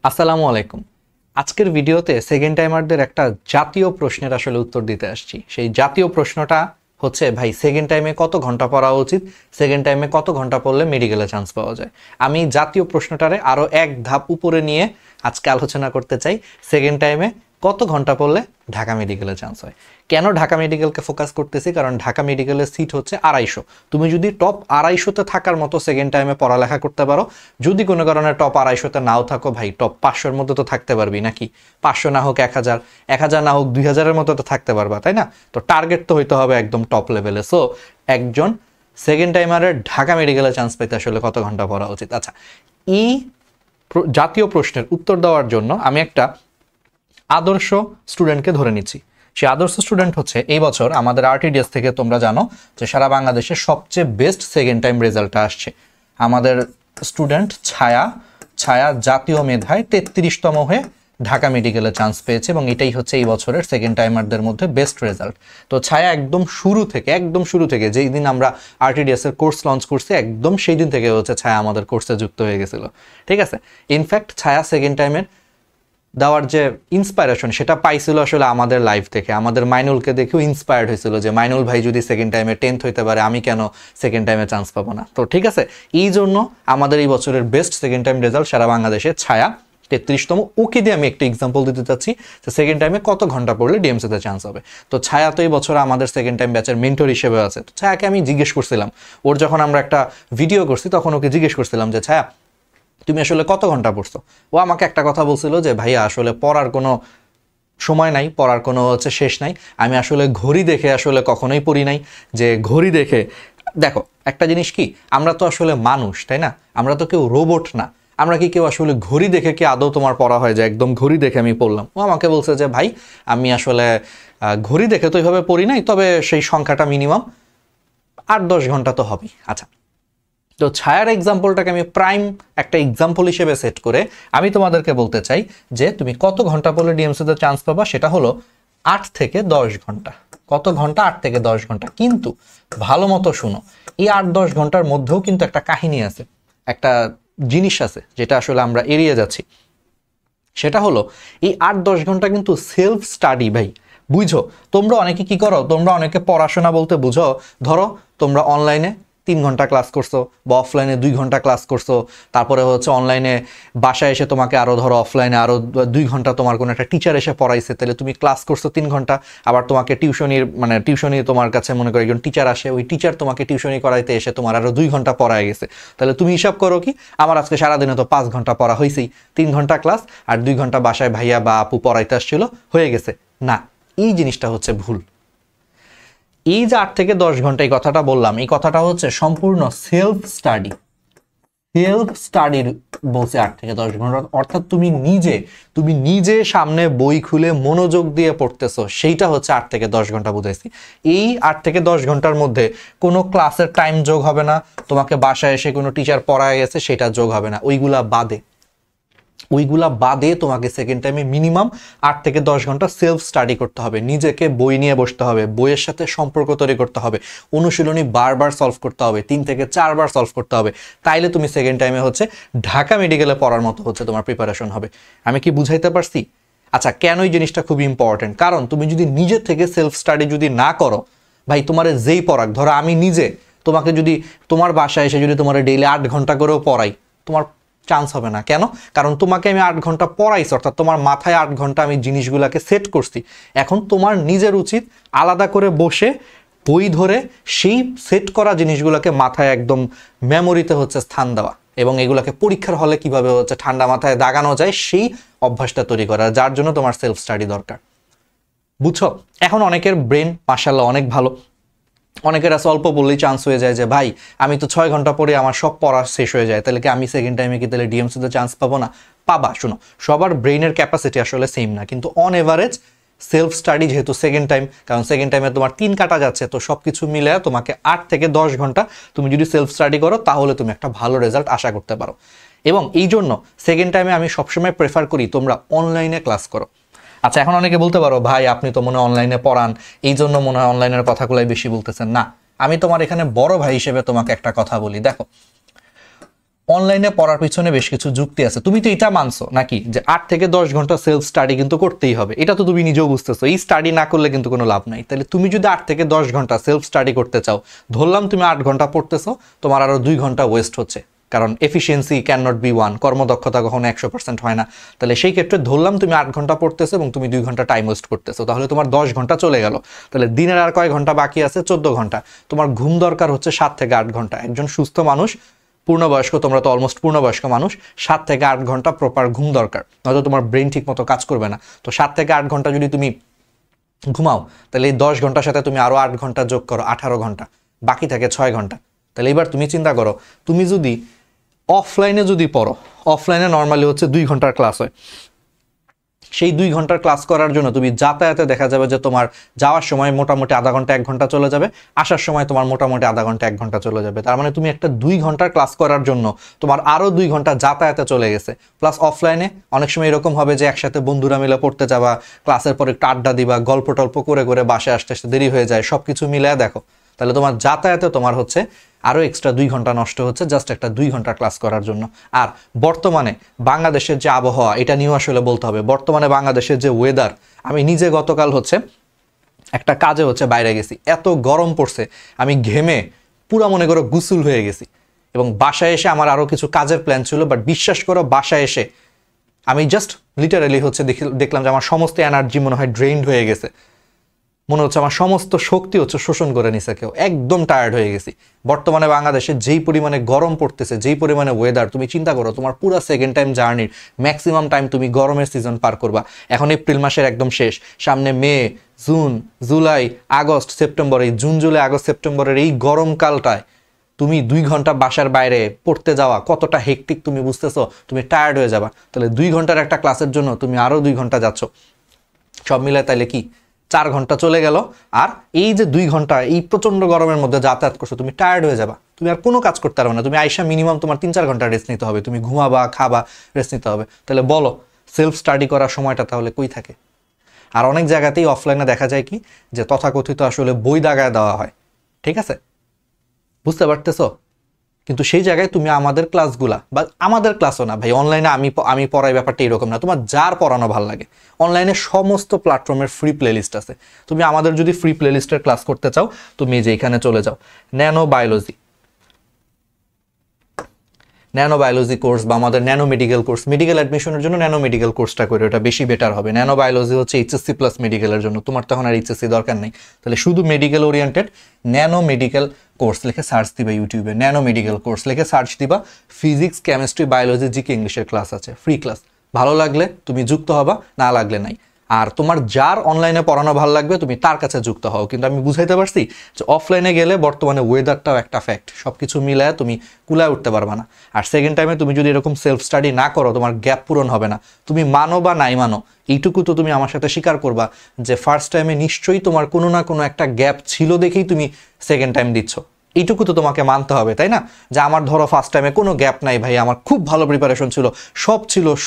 আসসালামু আলাইকুম। আজকের ভিডিওতে সেকেন্ড টাইমারদের একটা জাতীয় প্রশ্নের আসলে উত্তর দিতে আসছি। সেই জাতীয় প্রশ্নটা হচ্ছে, ভাই সেকেন্ড টাইমে কত ঘন্টা পড়া উচিত, সেকেন্ড টাইমে কত ঘন্টা পড়লে মেডিকেলে চান্স পাওয়া যায়। আমি জাতীয় প্রশ্নটারে আরও এক ধাপ উপরে নিয়ে আজকে আলোচনা করতে চাই। সেকেন্ড টাইমে কত ঘন্টা পড়লে ঢাকা মেডিকেলে চান্স হয়। কেন ঢাকা মেডিকেলকে ফোকাস করতেছি? কারণ ঢাকা মেডিকেলের সিট হচ্ছে 250। তুমি যদি টপ 250-তে থাকার মতো সেকেন্ড টাইমে পড়ালেখা করতে পারো, যদি কোনো কারণে টপ 250-তে নাও থাকো, ভাই টপ 500-এর মধ্যে তো থাকতে পারবি নাকি? 500 না হোক 1000, 1000 না হোক 2000-এর মতো তো থাকতে পারবা, তাই না? তো টার্গেট তো হইতে হবে একদম টপ লেভেলে। সো একজন সেকেন্ড টাইমারের ঢাকা মেডিকেলে চান্স পেতে আসলে কত ঘন্টা পড়া উচিত? আচ্ছা, এই জাতীয় প্রশ্নের উত্তর দেওয়ার জন্য আমি একটা আদর্শ স্টুডেন্টকে ধরে নিচ্ছি। সে আদর্শ স্টুডেন্ট হচ্ছে, এই বছর আমাদের আরটিডিএস থেকে তোমরা জানো যে সারা বাংলাদেশে সবচেয়ে বেস্ট সেকেন্ড টাইম রেজাল্টটা আসছে। আমাদের স্টুডেন্ট ছায়া জাতীয় মেধায় 33তম হয়ে ঢাকা মেডিকেলে চান্স পেয়েছে এবং এটাই হচ্ছে এই বছরের সেকেন্ড টাইমারদের মধ্যে বেস্ট রেজাল্ট। তো ছায়া একদম শুরু থেকে যেই দিন আমরা আরটিডিএস এর কোর্স লঞ্চ করছি, একদম সেই দিন থেকে হচ্ছে ছায়া আমাদের কোর্সে যুক্ত হয়ে গেছিল। ঠিক আছে, ইনফ্যাক্ট ছায়া সেকেন্ড টাইমের দেওয়ার যে ইন্সপায়ারেশন সেটা পাইছিল আসলে আমাদের লাইফ থেকে। আমাদের মাইনুলকে দেখেও ইন্সপায়ার্ড হয়েছিল যে মাইনুল ভাই যদি সেকেন্ড টাইমে 10th হইতে পারে, আমি কেন সেকেন্ড টাইমে চান্স পাবো না। তো ঠিক আছে, এই জন্য আমাদের এই বছরের বেস্ট সেকেন্ড টাইম রেজাল্ট সারা বাংলাদেশে ছায়া 33তম। ওকে দিয়ে আমি একটা এক্সাম্পল দিতে চাচ্ছি যে সেকেন্ড টাইমে কত ঘন্টা পড়লে ডিএমসিতে চান্স হবে। তো ছায়া তো এই বছর আমাদের সেকেন্ড টাইম ব্যাচের মেন্টর হিসেবে আছে। তো ছায়াকে আমি জিজ্ঞেস করছিলাম, ওর যখন আমরা একটা ভিডিও করছি তখন ওকে জিজ্ঞেস করছিলাম যে ছায়া তুমি আসলে কত ঘন্টা পড়ছো। ও আমাকে একটা কথা বলছিল যে ভাইয়া আসলে পড়ার কোনো সময় নাই, পড়ার কোনো শেষ নাই। আমি আসলে ঘড়ি দেখে আসলে কখনোই পড়ি নাই, যে ঘড়ি দেখে। দেখো একটা জিনিস কি, আমরা তো আসলে মানুষ, তাই না? আমরা তো কেউ রোবট না। আমরা কি কেউ আসলে ঘড়ি দেখে কি আদৌ তোমার পড়া হয় যে একদম ঘড়ি দেখে আমি পড়লাম? ও আমাকে বলছে যে ভাই আমি আসলে ঘড়ি দেখে তো এইভাবে পড়ি নাই, তবে সেই সংখ্যাটা মিনিমাম 8-10 ঘন্টা তো হবেই। আচ্ছা, তো ছায়ার এক্সাম্পলটাকে আমি প্রাইম একটা এক্সাম্পল হিসেবে সেট করে আমি তোমাদেরকে বলতে চাই যে তুমি কত ঘন্টা পড়লে ডিএমসিতে চান্স পাবা। সেটা হলো 8 থেকে 10 ঘন্টা। কত ঘন্টা? 8 থেকে 10 ঘন্টা। কিন্তু ভালো মতো শুনো, এই 8-10 ঘন্টার মধ্যেও কিন্তু একটা কাহিনী আছে, একটা জিনিস আছে যেটা আসলে আমরা এড়িয়ে যাচ্ছি। সেটা হলো এই 8-10 ঘন্টা কিন্তু সেলফ স্টাডি। ভাই বুঝো, তোমরা অনেকে কি করো, তোমরা অনেকে পড়াশোনা বলতে বুঝো, ধরো তোমরা অনলাইনে 3 ঘন্টা ক্লাস করছো বা অফলাইনে 2 ঘন্টা ক্লাস করছো, তারপরে হচ্ছে অনলাইনে বাসায় এসে তোমাকে আরও ধরো অফলাইনে আরও 2 ঘন্টা তোমার কোনো একটা টিচার এসে পড়াইছে, তাহলে তুমি ক্লাস করছো 3 ঘন্টা। আবার তোমাকে টিউশনি তোমার কাছে মনে করো একজন টিচার আসে, ওই টিচার তোমাকে টিউশনি করাইতে এসে তোমার আরও 2 ঘন্টা পড়ায় গেছে। তাহলে তুমি হিসাব করো কি, আমার আজকে সারাদিনে তো 5 ঘন্টা পড়া হয়েছেই, 3 ঘন্টা ক্লাস আর 2 ঘন্টা বাসায় ভাইয়া বা আপু পড়াইতে আসছিল, হয়ে গেছে। না, এই জিনিসটা হচ্ছে ভুল। এই যে 8 থেকে 10 ঘন্টা এই কথাটা বললাম, এই কথাটা হচ্ছে সম্পূর্ণ সেলফ স্টাডির বলছে 8 থেকে 10 ঘন্টা। অর্থাৎ তুমি নিজে সামনে বই খুলে মনোযোগ দিয়ে পড়তেছো, সেইটা হচ্ছে 8 থেকে 10 ঘন্টা বুঝাইছি। এই 8 থেকে 10 ঘন্টার মধ্যে কোনো ক্লাসের টাইম যোগ হবে না, তোমাকে বাসায় এসে কোনো টিচার পড়ায় গেছে সেটা যোগ হবে না। ওইগুলা বাদে তোমাকে সেকেন্ড টাইমে মিনিমাম 8 থেকে 10 ঘন্টা সেলফ স্টাডি করতে হবে। নিজেকে বই নিয়ে বসতে হবে, বইয়ের সাথে সম্পর্ক তৈরি করতে হবে, অনুশীলনী বারবার সলভ করতে হবে, 3 থেকে 4 বার সলভ করতে হবে। তাইলে তুমি সেকেন্ড টাইমে হচ্ছে ঢাকা মেডিকেলে পড়ার মতো হচ্ছে তোমার প্রিপারেশন হবে। আমি কি বুঝাইতে পারছি? আচ্ছা, কেন এই জিনিসটা খুব ইম্পর্টেন্ট? কারণ তুমি যদি নিজে থেকে সেলফ স্টাডি যদি না করো, ভাই তোমার যেই পড়াক, ধরো আমি নিজে তোমাকে যদি তোমার বাসায় এসে যদি তোমার ডেইলি 8 ঘন্টা করেও পড়াই, তোমার চান্স হবে না। কেন? কারণ তোমাকে আমি 8 ঘন্টা পড়াইছি, অর্থাৎ তোমার মাথায় 8 ঘন্টা আমি জিনিসগুলোকে সেট করছি। এখন তোমার নিজের উচিত আলাদা করে বসে বই ধরে সেই সেট করা জিনিসগুলোকে মাথায় একদম মেমোরিতে হচ্ছে স্থান দেওয়া, এবং এগুলোকে পরীক্ষার হলে কিভাবে হচ্ছে ঠান্ডা মাথায় দাগানো যায় সেই অভ্যাসটা তৈরি করা, যার জন্য তোমার সেলফ স্টাডি দরকার। বুঝছো? এখন অনেকের ব্রেন মাশাআল্লাহ অনেক ভালো, অনেকের আছে অল্প বললেই চান্স হয়ে যায় যে ভাই আমি তো 6 ঘন্টা পরে আমার সব পড়া শেষ হয়ে যায়, তাহলে কি আমি সেকেন্ড টাইমে কি তাহলে ডিএমসিতে চান্স পাবো না? পাবা। শোনো, সবার ব্রেইনের ক্যাপাসিটি আসলে সেম না, কিন্তু অন এভারেজ সেলফ স্টাডি যেহেতু সেকেন্ড টাইম, কারণ সেকেন্ড টাইমে তোমার 3 কাটা যাচ্ছে, তো সব কিছু মিলে তোমাকে 8 থেকে 10 ঘন্টা তুমি যদি সেলফ স্টাডি করো তাহলে তুমি একটা ভালো রেজাল্ট আশা করতে পারো। এবং এই জন্য সেকেন্ড টাইমে আমি সবসময় প্রেফার করি তোমরা অনলাইনে ক্লাস করো। আচ্ছা, এখন অনেকে বলতে পারো ভাই আপনি তো মনে হয় অনলাইনে পড়ান, এই জন্য মনে হয় অনলাইনের কথাগুলাই বেশি বলতেছেন। না, আমি তোমার এখানে বড় ভাই হিসেবে তোমাকে একটা কথা বলি। দেখো, অনলাইনে পড়ার পিছনে বেশ কিছু যুক্তি আছে। তুমি তো এটা মানছো নাকি যে 8 থেকে 10 ঘন্টা সেলফ স্টাডি কিন্তু করতেই হবে, এটা তো তুমি নিজেও বুঝতেছো। এই স্টাডি না করলে কিন্তু কোনো লাভ নাই। তাহলে তুমি যদি 8 থেকে 10 ঘন্টা সেলফ স্টাডি করতে চাও, ধরলাম তুমি 8 ঘন্টা পড়তেছো, তোমার আরো 2 ঘন্টা ওয়েস্ট হচ্ছে, কারণ efficiency can not be one, কর্মদক্ষতা কখনো 100% হয় না। তাহলে সেই ক্ষেত্রে ধরলাম তুমি 8 ঘন্টা পড়তেছো এবং তুমি 2 ঘন্টা টাইম ওয়েস্ট করতেছো, তাহলে তোমার 10 ঘন্টা চলে গেল। তাহলে দিনের আর কয় ঘন্টা বাকি আছে? 14 ঘন্টা। তোমার ঘুম দরকার হচ্ছে 7 থেকে 8 ঘন্টা। একজন সুস্থ মানুষ, পূর্ণবয়স্ক, তোমরা তো অলমোস্ট পূর্ণবয়স্ক মানুষ, 7 থেকে 8 ঘন্টা প্রপার ঘুম দরকার, নয়তো তোমার ব্রেন ঠিক মতো কাজ করবে না। তো 7 থেকে 8 ঘন্টা যদি তুমি ঘুমাও, তাহলে এই 10 ঘন্টার সাথে তুমি আরো 8 ঘন্টা যোগ করো, 18 ঘন্টা, বাকি থাকে 6 ঘন্টা। তাহলে এবার তুমি চিন্তা করো, তুমি যদি অফলাইনে যদি পড়ো, অফলাইনে নর্মালি হচ্ছে 2 ঘন্টার ক্লাস হয়, সেই 2 ঘন্টার ক্লাস করার জন্য তুমি যাতায়াতে দেখা যাবে যে তোমার যাওয়ার সময় মোটামুটি আধা ঘন্টা 1 ঘন্টা চলে যাবে, আসার সময় তোমার মোটামুটি আধা ঘন্টা 1 ঘন্টা চলে যাবে। তার মানে তুমি একটা 2 ঘন্টার ক্লাস করার জন্য তোমার আরো 2 ঘন্টা যাতায়াতে চলে গেছে। প্লাস অফলাইনে অনেক সময় এরকম হবে যে একসাথে বন্ধুরা মিলে পড়তে যাবা, ক্লাসের পর একটু আড্ডা দিবা, গল্প টল্প করে করে বাসায় আসতে আসতে দেরি হয়ে যায়, সবকিছু মিলায় দেখো, তাহলে তোমার যাতায়াতে তোমার হচ্ছে আরও এক্সট্রা 2 ঘন্টা নষ্ট হচ্ছে জাস্ট একটা 2 ঘন্টা ক্লাস করার জন্য। আর বর্তমানে বাংলাদেশের যে আবহাওয়া, এটা নিয়েও আসলে বলতে হবে। বর্তমানে বাংলাদেশের যে ওয়েদার, আমি নিজে গতকাল হচ্ছে একটা কাজে হচ্ছে বাইরে গেছি, এত গরম পড়ছে, আমি ঘেমে পুরা মনে করো গুসুল হয়ে গেছি। এবং বাসায় এসে আমার আরও কিছু কাজের প্ল্যান ছিল, বাট বিশ্বাস করো বাসায় এসে আমি জাস্ট লিটারালি হচ্ছে দেখলাম যে আমার সমস্ত এনার্জি মনে হয় ড্রেইনড হয়ে গেছে, মনে হচ্ছে আমার সমস্ত শক্তি হচ্ছে শোষণ করে নিছে কেউ, একদম টায়ার্ড হয়ে গেছি। বর্তমানে বাংলাদেশে যেই পরিমাণে গরম পড়তেছে, যেই পরিমাণে ওয়েদার, তুমি চিন্তা করো তোমার পুরো সেকেন্ড টাইম জার্নির ম্যাক্সিমাম টাইম তুমি গরমের সিজন পার করবা। এখন এপ্রিল মাসের একদম শেষ, সামনে মে, জুন, জুলাই, আগস্ট, সেপ্টেম্বর, এই জুন, জুলাই, আগস্ট, সেপ্টেম্বরের এই গরমকালটায় তুমি 2 ঘন্টা বাসার বাইরে পড়তে যাওয়া কতটা হেক্টিক তুমি বুঝতেছো, তুমি টায়ার্ড হয়ে যাবা। তাহলে 2 ঘন্টার একটা ক্লাসের জন্য তুমি আরো 2 ঘন্টা যাচ্ছ, সব মিলায় তাইলে কি 4 ঘন্টা চলে গেল। আর এই যে 2 ঘন্টা এই প্রচন্ড গরমের মধ্যে যাতায়াত করছো, তুমি টায়ার্ড হয়ে যাবা, তুমি আর কোনো কাজ করতে পারবে না। তুমি আইসা মিনিমাম তোমার 3-4 ঘন্টা রেস্ট নিতে হবে, তুমি ঘুমাবা, খাবা, রেস্ট নিতে হবে। তাহলে বলো সেলফ স্টাডি করার সময়টা তাহলে কই থাকে? আর অনেক জায়গাতেই অফলাইনে দেখা যায় কি যে তথাকথিত আসলে বই দাগায় দেওয়া হয়, ঠিক আছে, বুঝতে পারতেছো? কিন্তু সেই জায়গায় তুমি আমাদের ক্লাসগুলা, বা আমাদের ক্লাসও না ভাই, অনলাইনে আমি পড়াই ব্যাপারটা এরকম না, তোমার যার পড়ানো ভালো লাগে, অনলাইনে সমস্ত প্ল্যাটফর্মের ফ্রি প্লেলিস্ট আছে। তুমি আমাদের যদি ফ্রি প্লেলিস্টের ক্লাস করতে চাও, তুমি যে এখানে চলে যাও, ন্যানো বায়োলজি কোর্স বা আমাদের ন্যানো মেডিকেল কোর্স, মেডিকেল অ্যাডমিশনের জন্য ন্যানো মেডিকেল কোর্সটা করে, ওটা বেশি বেটার হবে। ন্যানো বায়োলজি হচ্ছে এইচএসসি প্লাস মেডিকেলের জন্য, তোমার তখন আর এইচএসসি দরকার নেই। তাহলে শুধু medical oriented nano medical course লিখে সার্চ দিবা, ইউটিউবে ন্যানো মেডিকেল কোর্স লিখে সার্চ দিবা, ফিজিক্স, কেমিস্ট্রি, বায়োলজি, জিকে, ইংলিশের ক্লাস আছে, ফ্রি ক্লাস। ভালো লাগলে তুমি যুক্ত হবা, না লাগলে নাই। আর তোমার যার অনলাইনে পড়ানো ভালো লাগবে তুমি তার কাছে যুক্ত হও। কিন্তু আমি বুঝাইতে পারছি যে অফলাইনে গেলে বর্তমানে ওয়েদারটাও একটা ফ্যাক্ট, সব কিছু মিলায় তুমি কুলায় উঠতে পারবা না। আর সেকেন্ড টাইমে তুমি যদি এরকম সেলফ স্টাডি না করো, তোমার গ্যাপ পূরণ হবে না। তুমি মানো বা নাই মানো, এইটুকু তো তুমি আমার সাথে স্বীকার করবা যে ফার্স্ট টাইমে নিশ্চয়ই তোমার কোনো না কোনো একটা গ্যাপ ছিল দেখেই তুমি সেকেন্ড টাইম দিচ্ছ। এইটুকু তো তোমাকে মানতে হবে, তাই না? যে আমার ধরো ফার্স্ট টাইমে কোনো গ্যাপ নাই ভাই, আমার খুব ভালো প্রিপারেশন ছিল,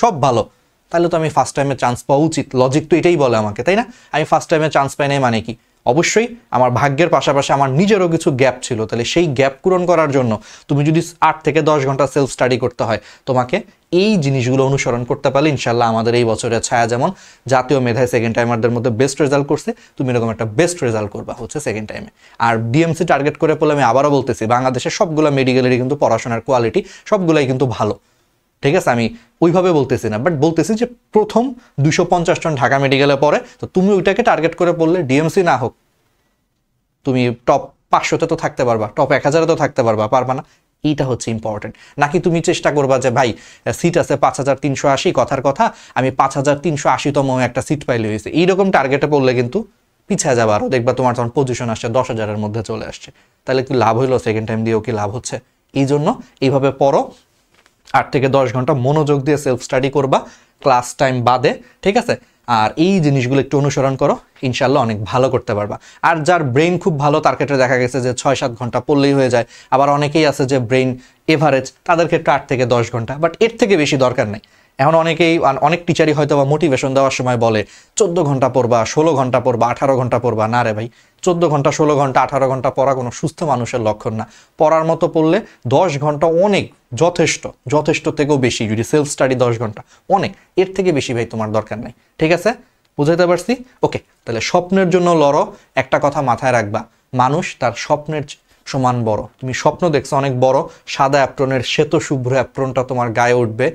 সব ভালো, তাহলে তো আমি ফার্স্ট টাইমে চান্স পাওয়া উচিত। লজিক তো এটাই বলে আমাকে, তাই না? আমি ফার্স্ট টাইমে চান্স পাই নাই মানে কি? অবশ্যই আমার ভাগ্যের পাশাপাশি আমার নিজেরও কিছু গ্যাপ ছিল। তাহলে সেই গ্যাপ পূরণ করার জন্য তুমি যদি 8 থেকে 10 ঘন্টা সেলফ স্টাডি করতে হয়, তোমাকে এই জিনিসগুলো অনুসরণ করতে পারলে ইনশাল্লাহ আমাদের এই বছরের ছায়া যেমন জাতীয় মেধায় সেকেন্ড টাইমারদের মধ্যে বেস্ট রেজাল্ট করছে, তুমি এরকম একটা বেস্ট রেজাল্ট করবা হচ্ছে সেকেন্ড টাইমে। আর ডিএমসি টার্গেট করে পড়লে আমি আবারও বলতেছি, বাংলাদেশের সবগুলো মেডিকেলেরই কিন্তু পড়াশোনার কোয়ালিটি সবগুলাই কিন্তু ভালো, ঠিক আছে? আমি ওইভাবে বলতেছি না, বাট বলতেছি যে প্রথম 250 জন ঢাকা মেডিকেলে পড়ে, তো তুমি ওইটাকে টার্গেট করে পড়লে ডিএমসি না হোক, তুমি টপ 500-তে তো থাকতে পারবা, টপ 1000-এ তো থাকতে পারবা না? এইটা হচ্ছে ইম্পর্টেন্ট। নাকি তুমি চেষ্টা করবা যে ভাই সিট আছে 5380, কথার কথা আমি 5380তম একটা সিট পাইলে হয়েছে, এইরকম টার্গেটে পড়লে কিন্তু পিছিয়ে যাবে আরও, দেখবা তোমার তখন পজিশন আসছে 10,000-এর মধ্যে চলে আসছে। তাহলে কি লাভ হইলো? সেকেন্ড টাইম দিয়েও কি লাভ হচ্ছে? এই জন্য এইভাবে পড়ো, 8 থেকে 10 ঘন্টা মনোযোগ দিয়ে সেলফ স্টাডি করবা ক্লাস টাইম বাদে, ঠিক আছে? আর এই জিনিসগুলো একটু অনুসরণ করো, ইনশাল্লাহ অনেক ভালো করতে পারবা। আর যার ব্রেন খুব ভালো তার ক্ষেত্রে দেখা গেছে যে 6-7 ঘন্টা পড়লেই হয়ে যায়। আবার অনেকেই আছে যে ব্রেন এভারেজ, তাদের ক্ষেত্রে 8 থেকে 10 ঘন্টা, বাট এর থেকে বেশি দরকার নেই। এখন অনেক টিচারই হয়তো বা মোটিভেশন দেওয়ার সময় বলে 14 ঘন্টা পড়বা, 16 ঘন্টা পড়বা, 18 ঘন্টা পড়বা। না রে ভাই, 14 ঘন্টা, 16 ঘন্টা, 18 ঘন্টা পড়া কোনো সুস্থ মানুষের লক্ষণ না। পড়ার মতো পড়লে 10 ঘন্টা অনেক, যথেষ্ট থেকেও বেশি। যদি সেলফ স্টাডি 10 ঘন্টা অনেক, এর থেকে বেশি ভাই তোমার দরকার নাই। ঠিক আছে, বুঝাইতে পারছি? ওকে, তাহলে স্বপ্নের জন্য লড়ো। একটা কথা মাথায় রাখবা, মানুষ তার স্বপ্নের সমান বড়। তুমি স্বপ্ন দেখছো অনেক বড়, সাদা অ্যাপ্রনের শ্বেত শুভ্র অ্যাপ্রনটা তোমার গায়ে উঠবে,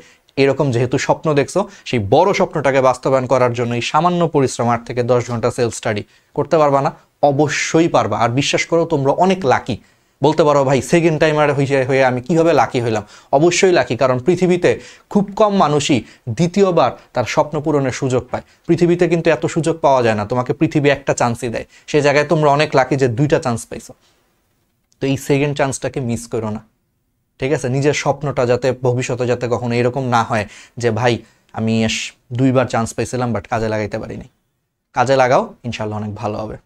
এরকম যেহেতু স্বপ্ন দেখছো, সেই বড় স্বপ্নটাকে বাস্তবায়ন করার জন্য এই সামান্য পরিশ্রম 8 থেকে 10 ঘন্টা সেলফ স্টাডি করতে পারবা না? অবশ্যই পারবা। আর বিশ্বাস করো, তোমরা অনেক লাকি। বলতে পারো ভাই সেকেন্ড টাইমার হয়ে আমি কিভাবে লাকি হইলাম? অবশ্যই লাকি, কারণ পৃথিবীতে খুব কম মানুষই দ্বিতীয়বার তার স্বপ্ন পূরণের সুযোগ পায়। পৃথিবীতে কিন্তু এত সুযোগ পাওয়া যায় না, তোমাকে পৃথিবী একটা চান্সই দেয়। সেই জায়গায় তোমরা অনেক লাকি যে 2টা চান্স পাইছো। তো এই সেকেন্ড চান্সটাকে মিস করো না। ঠিক আছে, নিজের স্বপ্নটা যাতে ভবিষ্যতে যাতে কখনো এরকম না হয় যে ভাই আমি 2বার চান্স পাইছিলাম বাট কাজে লাগাইতে পারিনি। কাজে লাগাও, ইনশাল্লাহ অনেক ভালো হবে।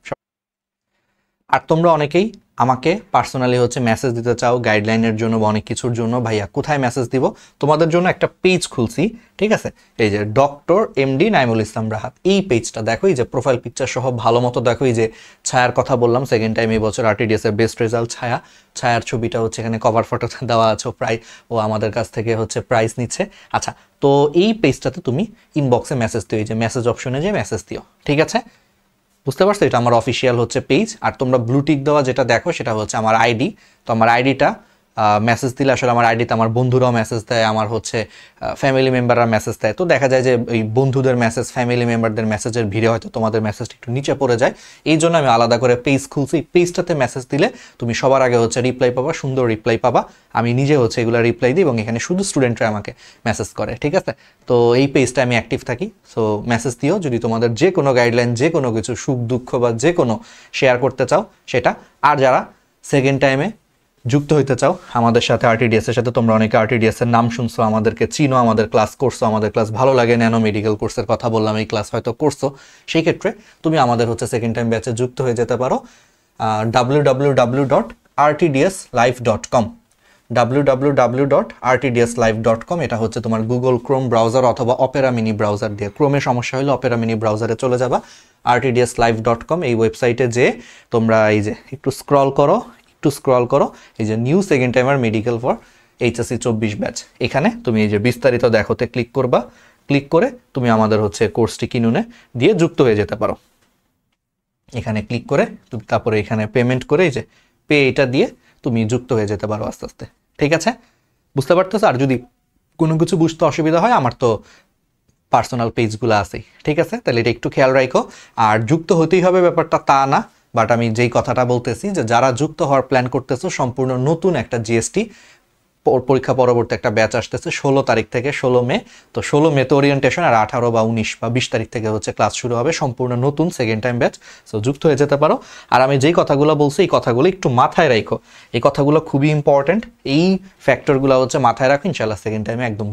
আর তোমরা অনেকেই আমাকে পার্সোনালি মেসেজ দিতে চাও গাইডলাইনের জন্য বা অনেক কিছুর জন্য। ভাইয়া কোথায় মেসেজ দিব? তোমাদের জন্য একটা পেজ খুলছি, ঠিক আছে? এই যে ডক্টর এমডি নাইমুল ইসলাম রাহাত, এই পেজটা দেখো, এই যে প্রোফাইল পিকচার সহ ভালো মতো দেখো। এই যে ছায়ার কথা বললাম, সেকেন্ড টাইম এই বছর RTDS এর বেস্ট রেজাল্ট ছায়ার ছবিটা এখানে কভার ফটো দেওয়া আছে। প্রায় ও আমাদের কাছ থেকে প্রাইজ নিচ্ছে। আচ্ছা, তো এই পেজটাতে তুমি ইনবক্সে মেসেজ দিও, এই যে মেসেজ অপশনে যে মেসেজ দিও, ঠিক আছে? বুঝতে পারছো? এটা আমার অফিসিয়াল পেজ। আর তোমরা ব্লু টিক দেওয়া যেটা দেখো সেটা আমার আইডি। তো আমার আইডিটা মেসেজ দিলে আসলে আমার আইডিতে আমার বন্ধুরাও মেসেজ দেয়, আমার ফ্যামিলি মেম্বাররা মেসেজ দেয়। তো দেখা যায় যে এই বন্ধুদের মেসেজ, ফ্যামিলি মেম্বারদের মেসেজের ভিড়ে হয়তো তোমাদের মেসেজটা একটু নিচে পড়ে যায়। এই জন্য আমি আলাদা করে পেজ খুলছি। পেজটাতে মেসেজ দিলে তুমি সবার আগে রিপ্লাই পাবা, সুন্দর রিপ্লাই পাবা। আমি নিজে এগুলো রিপ্লাই দিই এবং এখানে শুধু স্টুডেন্টরা আমাকে মেসেজ করে, ঠিক আছে? তো এই পেজটা আমি অ্যাক্টিভ থাকি। সো মেসেজ দিও যদি তোমাদের যে কোনো গাইডলাইন, যে কোনো কিছু সুখ দুঃখ বা যে কোনো শেয়ার করতে চাও সেটা। আর যারা সেকেন্ড টাইমে যুক্ত হইতে চাও আমাদের সাথে, RTDS এর সাথে, তোমরা অনেকে RTDS এর নাম শুনছো, আমাদেরকে চিনো, আমাদের ক্লাস করছো, আমাদের ক্লাস ভালো লাগে, ন্যানো মেডিকেল কোর্সের কথা বললাম, এই ক্লাস হয়তো করছো। সেই ক্ষেত্রে তুমি আমাদের সেকেন্ড টাইম ব্যাচে যুক্ত হয়ে যেতে পারো। www.rtdslive.com www.rtdslive.com এটা তোমার গুগল ক্রোম ব্রাউজার অথবা অপেরা মিনি ব্রাউজার দিয়ে। ক্রোমে সমস্যা হলে অপেরা মিনি ব্রাউজারে চলে যাবা। rtdslive.com এই ওয়েবসাইটে যে তোমরা এই যে একটু স্ক্রল করো, এই যে new second timer medical for HSC 24 batch, এখানে তুমি এই যে বিস্তারিত দেখোতে ক্লিক করবা। ক্লিক করে তুমি আমাদের কোর্সটি কিনুনে দিয়ে যুক্ত হয়ে যেতে পারো। এখানে ক্লিক করে তুমি তারপরে এখানে পেমেন্ট করে এই যে পে, এটা দিয়ে তুমি যুক্ত হয়ে যেতে পারো আস্তে আস্তে, ঠিক আছে? বুঝতে পারতেছো? আর যদি কোনো কিছু বুঝতে অসুবিধা হয়, আমার তো পার্সোনাল পেজগুলো আছে, ঠিক আছে? তাহলে এটা একটু খেয়াল রাখো। আর যুক্ত হতেই হবে ব্যাপারটা তা না, বাট আমি যেই কথাটা বলতেছি যে যারা যুক্ত হওয়ার প্ল্যান করতেছো, সম্পূর্ণ নতুন একটা GST পরীক্ষা পরবর্তী একটা ব্যাচ আসতেছে 16 তারিখ থেকে 16 মে। তো 16 মেতে ওরিয়েন্টেশন, আর 18 বা 19 বা 20 তারিখ থেকে ক্লাস শুরু হবে, সম্পূর্ণ নতুন সেকেন্ড টাইম ব্যাচ। সো যুক্ত হয়ে যেতে পারো। আর আমি যেই কথাগুলো বলছি এই কথাগুলো একটু মাথায় রাখো, এই কথাগুলো খুবই ইম্পর্টেন্ট। এই ফ্যাক্টরগুলো মাথায় রাখো, ইনশাআল্লাহ সেকেন্ড টাইমে একদম